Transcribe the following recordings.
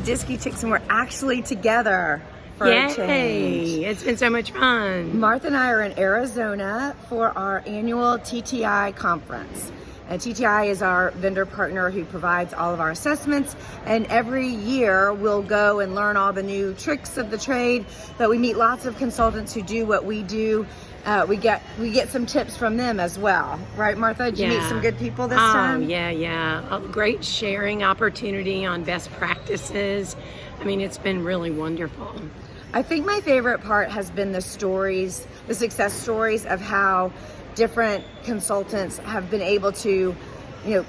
DISCy Chicks, and we're actually together for a change. It's been so much fun. Martha and I are in Arizona for our annual TTI conference. And TTI is our vendor partner who provides all of our assessments, and every year we'll go and learn all the new tricks of the trade, but we meet lots of consultants who do what we do. We get some tips from them as well, right, Martha? Did you meet some good people this time? Yeah. A great sharing opportunity on best practices. I mean, it's been really wonderful. I think my favorite part has been the stories, the success stories of how different consultants have been able to,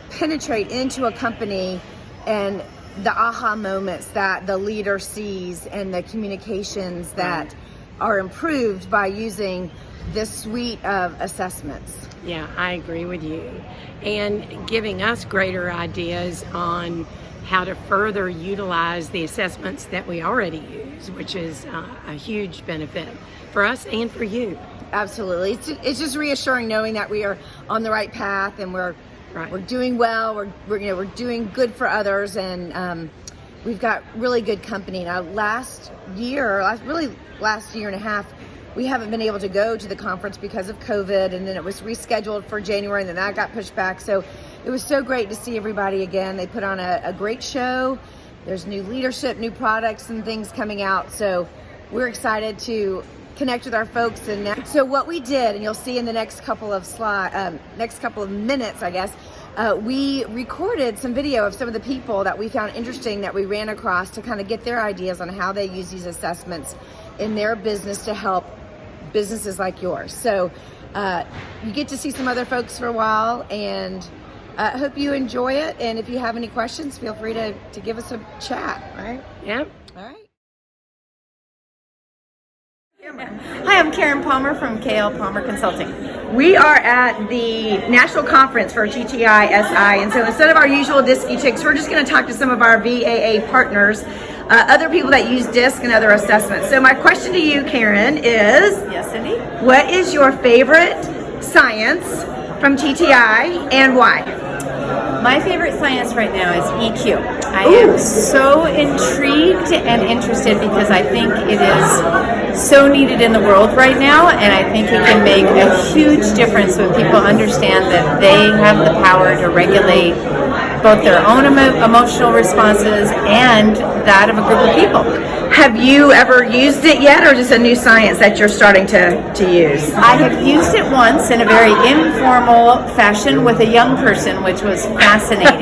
penetrate into a company, and the aha moments that the leader sees and the communications that are improved by using this suite of assessments. Yeah, I agree with you. And giving us greater ideas on how to further utilize the assessments that we already use, which is a huge benefit for us and for you. Absolutely. It's just reassuring knowing that we are on the right path, and we're doing well. We're doing good for others, and we've got really good company. Now, last year and a half, we haven't been able to go to the conference because of COVID, and then it was rescheduled for January, and then that got pushed back. So it was so great to see everybody again. They put on a great show. There's new leadership, new products, and things coming out. So we're excited to connect with our folks. And so what we did, and you'll see in the next couple of minutes, I guess, we recorded some video of some of the people that we found interesting that we ran across to kind of get their ideas on how they use these assessments in their business to help businesses like yours. So you get to see some other folks for a while, and I hope you enjoy it. And if you have any questions, feel free to give us a chat, right? Yep. All right. Hi, I'm Karen Palmer from KL Palmer Consulting. We are at the national conference for TTISI, and so instead of our usual DISCy Chicks, we're just going to talk to some of our VAA partners, other people that use DISC and other assessments. So my question to you, Karen, is Yes, Cindy? what is your favorite science from TTI and why? My favorite science right now is EQ. I am so intrigued and interested because I think it is so needed in the world right now, and I think it can make a huge difference when people understand that they have the power to regulate both their own emotional responses and that of a group of people. Have you ever used it yet, or just a new science that you're starting to use? I have used it once in a very informal fashion with a young person, which was fascinating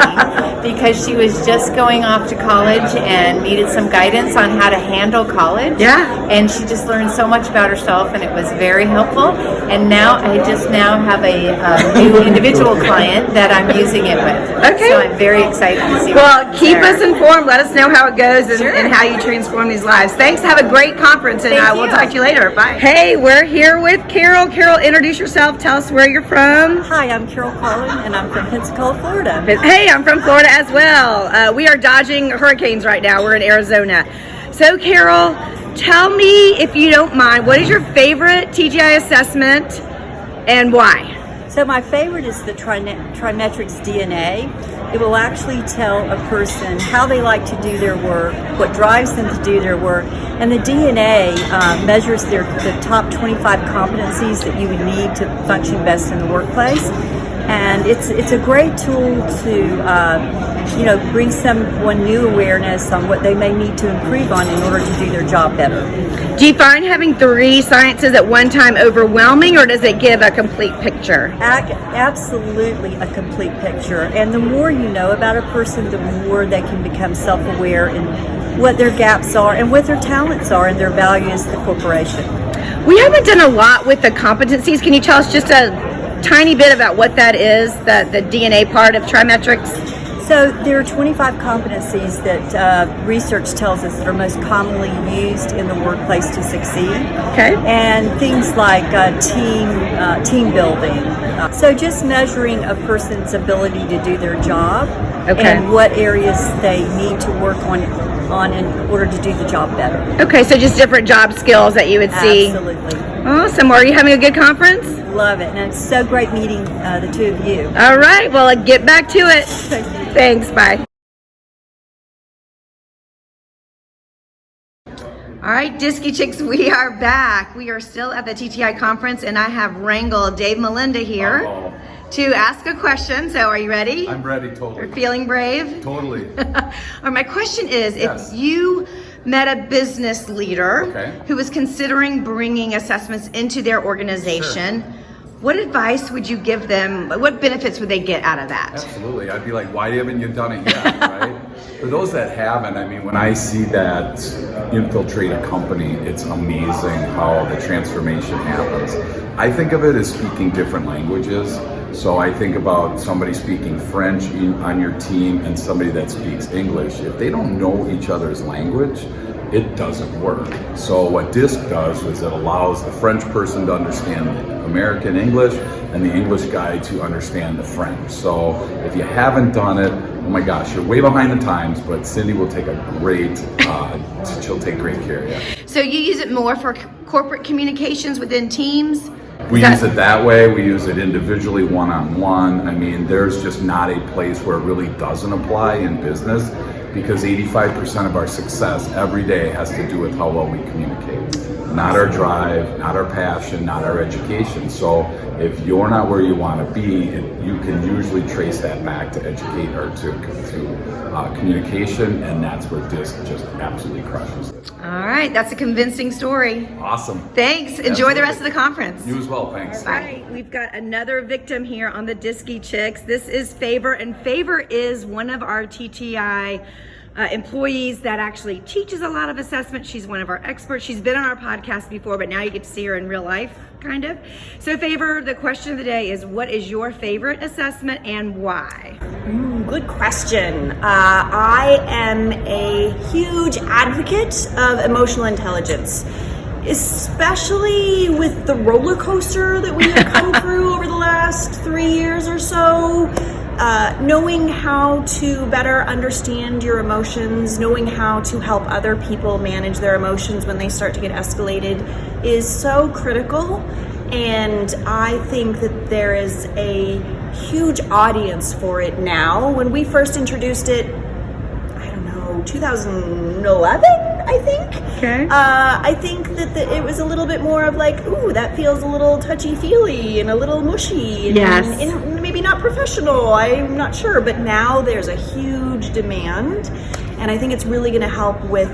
because she was just going off to college and needed some guidance on how to handle college. Yeah. And she just learned so much about herself, and it was very helpful. And now I just have a new individual client that I'm using it with. Okay. So I'm very excited to see. Well, keep us informed. Let us know how it goes and how you transform these lives. Thanks. Have a great conference, and we'll talk to you later. Bye. Hey, we're here with Carol. Carol, introduce yourself. Tell us where you're from. Hi, I'm Carol Collin, and I'm from Pensacola, Florida. Hey, I'm from Florida as well. We are dodging hurricanes right now. We're in Arizona. So, Carol, tell me, if you don't mind, what is your favorite TGI assessment and why? So my favorite is the Trimetrics DNA. It will actually tell a person how they like to do their work, what drives them to do their work, and the DNA measures the top 25 competencies that you would need to function best in the workplace. And it's a great tool to bring someone new awareness on what they may need to improve on in order to do their job better. Do you find having 3 sciences at one time overwhelming, or does it give a complete picture? Absolutely a complete picture. And the more you know about a person, the more they can become self-aware in what their gaps are and what their talents are and their values to the corporation. We haven't done a lot with the competencies. Can you tell us just a tiny bit about what that is, the DNA part of Trimetrics? So there are 25 competencies that research tells us that are most commonly used in the workplace to succeed. Okay. And things like team building. So just measuring a person's ability to do their job and what areas they need to work on in order to do the job better. Okay, so just different job skills that you would see. Absolutely. Awesome. Are you having a good conference? Love it. And it's so great meeting the two of you. All right. Well, get back to it. Thank you. Thanks. Bye. All right, DISCy Chicks, we are back. We are still at the TTI conference, and I have wrangled Dave Melinda here to ask a question. So are you ready? I'm ready, totally. You're feeling brave? Totally. My question is, Yes. if you met a business leader Okay. who was considering bringing assessments into their organization, what advice would you give them? What benefits would they get out of that? Absolutely. I'd be like, why haven't you done it yet, right? For those that haven't, I mean, when I see that infiltrate a company, it's amazing how the transformation happens. I think of it as speaking different languages. So I think about somebody speaking French on your team and somebody that speaks English. If they don't know each other's language, it doesn't work. So what DISC does is it allows the French person to understand American English and the English guy to understand the French. So if you haven't done it, oh my gosh, you're way behind the times, but Cindy will take she'll take great care of you. So you use it more for corporate communications within teams? We use it that way. We use it individually, one-on-one. I mean, there's just not a place where it really doesn't apply in business, because 85% of our success every day has to do with how well we communicate. Not our drive, not our passion, not our education. So if you're not where you want to be, you can usually trace that back to educate or to communication, and that's where DISC just absolutely crushes it. All right, that's a convincing story. Awesome. Thanks. Enjoy Absolutely. the rest of the conference. You as well, thanks. All right, we've got another victim here on the DISCy Chicks. This is Favor, and Favor is one of our TTI employees that actually teaches a lot of assessment. She's one of our experts. She's been on our podcast before, but now you get to see her in real life, kind of. So Favor, the question of the day is, what is your favorite assessment and why? Good question. I am a huge advocate of emotional intelligence, especially with the roller coaster that we have come through over the last 3 years or so. Knowing how to better understand your emotions, knowing how to help other people manage their emotions when they start to get escalated is so critical. And I think that there is a huge audience for it now. When we first introduced it, 2011, I think. Okay. I think that it was a little bit more of like, ooh, that feels a little touchy-feely and a little mushy. And, Yes. and maybe not professional, I'm not sure. But now there's a huge demand. And I think it's really going to help with,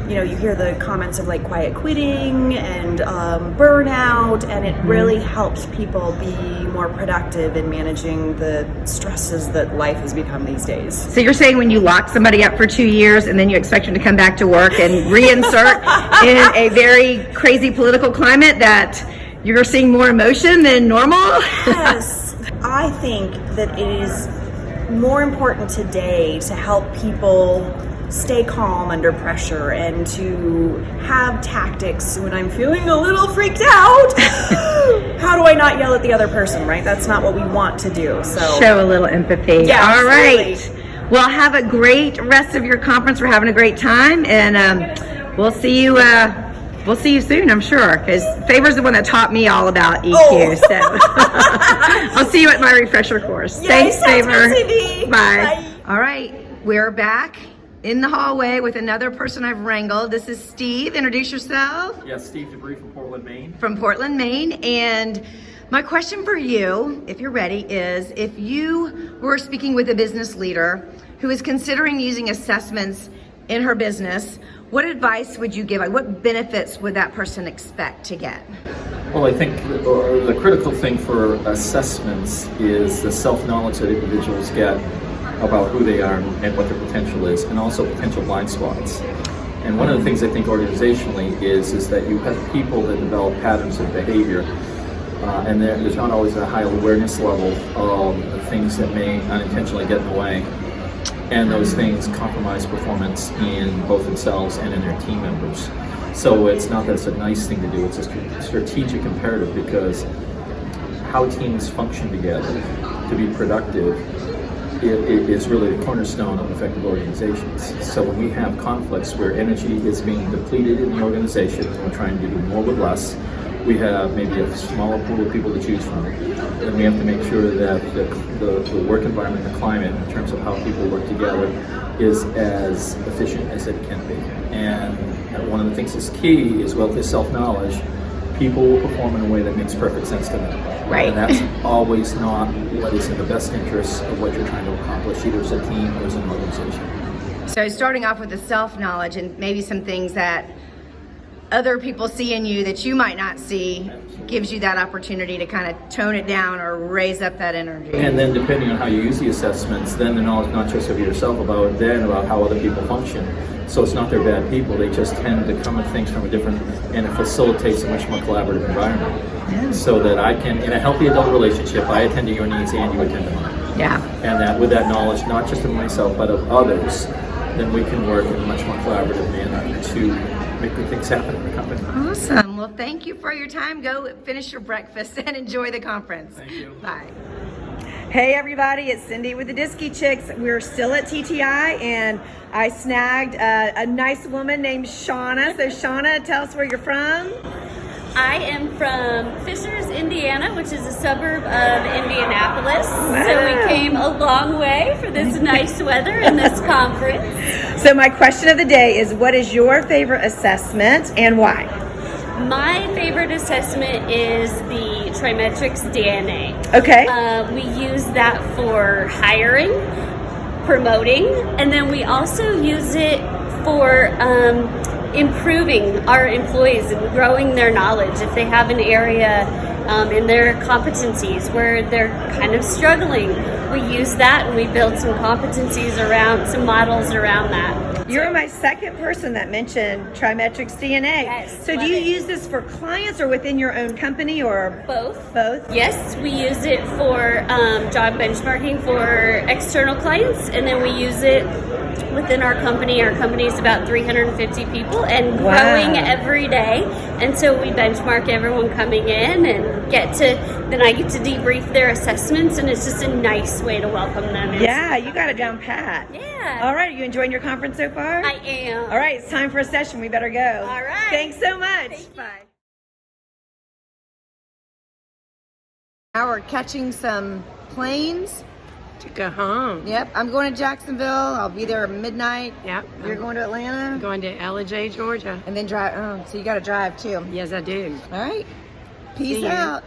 you hear the comments of like quiet quitting and burnout, and it really helps people be more productive in managing the stresses that life has become these days. So you're saying when you lock somebody up for 2 years and then you expect them to come back to work and reinsert in a very crazy political climate, that you're seeing more emotion than normal? Yes. I think that it is more important today to help people stay calm under pressure and to have tactics when I'm feeling a little freaked out. How do I not yell at the other person, right? That's not what we want to do. So Show a little empathy. Yeah, All right. absolutely. Well, have a great rest of your conference. We're having a great time, and we'll see you. We'll see you soon, I'm sure, because Favor's the one that taught me all about EQ. Oh. So I'll see you at my refresher course. Yay, Thanks, sounds Favor. good, Cindy. Bye. All right, we're back in the hallway with another person I've wrangled. This is Steve. Introduce yourself. Yes, Steve Debris from Portland, Maine. From Portland, Maine. And my question for you, if you're ready, is if you were speaking with a business leader who is considering using assessments in her business, what advice would you give? Like, what benefits would that person expect to get? Well, I think the critical thing for assessments is the self-knowledge that individuals get about who they are and what their potential is, and also potential blind spots. And one of the things I think organizationally is that you have people that develop patterns of behavior, and there's not always a high awareness level of the things that may unintentionally get in the way. And those things compromise performance in both themselves and in their team members. So it's not that it's a nice thing to do, it's a strategic imperative, because how teams function together to be productive it is really the cornerstone of effective organizations. So when we have conflicts where energy is being depleted in the organization, and we're trying to do more with less, we have maybe a smaller pool of people to choose from. And we have to make sure that the work environment, the climate, in terms of how people work together, is as efficient as it can be. And one of the things that's key is, well, this self-knowledge. People will perform in a way that makes perfect sense to them. Right. And that's always not what is in the best interest of what you're trying to accomplish, either as a team or as an organization. So starting off with the self-knowledge and maybe some things that other people see in you that you might not see gives you that opportunity to kind of tone it down or raise up that energy. And then depending on how you use the assessments, then the knowledge not just of yourself about how other people function. So it's not they're bad people, they just tend to come at things from a different, and it facilitates a much more collaborative environment. Yeah. So that I can, in a healthy adult relationship, I attend to your needs and you attend to mine. Yeah. And that with that knowledge, not just of myself, but of others, then we can work in a much more collaborative manner to make good things happen in the company. Awesome. Well, thank you for your time. Go finish your breakfast and enjoy the conference. Thank you. Bye. Hey everybody, it's Cindy with the DISCy Chicks. We're still at TTI and I snagged a nice woman named Shauna. So Shauna, tell us where you're from. I am from Fishers, Indiana, which is a suburb of Indianapolis. Wow. So we came a long way for this nice weather and this conference. So my question of the day is, what is your favorite assessment and why? My favorite assessment is the TriMetrix DNA. Okay. We use that for hiring, promoting, and then we also use it for improving our employees and growing their knowledge. If they have an area in their competencies where they're kind of struggling, we use that and we build some competencies around, some models around that. You're my second person that mentioned TriMetrix DNA. Yes, so do you use this for clients or within your own company or both? Both? Yes, we use it for job benchmarking for external clients, and then we use it within our company. Our company is about 350 people and growing every day. And so we benchmark everyone coming in and then I get to debrief their assessments, and it's just a nice way to welcome them. Yeah, you got it down pat. Yeah. All right, you enjoying your conference so far? I am. All right, it's time for a session. We better go. All right. Thanks so much. Bye. Now we're catching some planes. To go home. Yep, I'm going to Jacksonville. I'll be there at midnight. Yep. You're going to Atlanta? I'm going to LJ, Georgia. And then drive. Oh, so you got to drive too. Yes, I do. All right. Peace See you. out.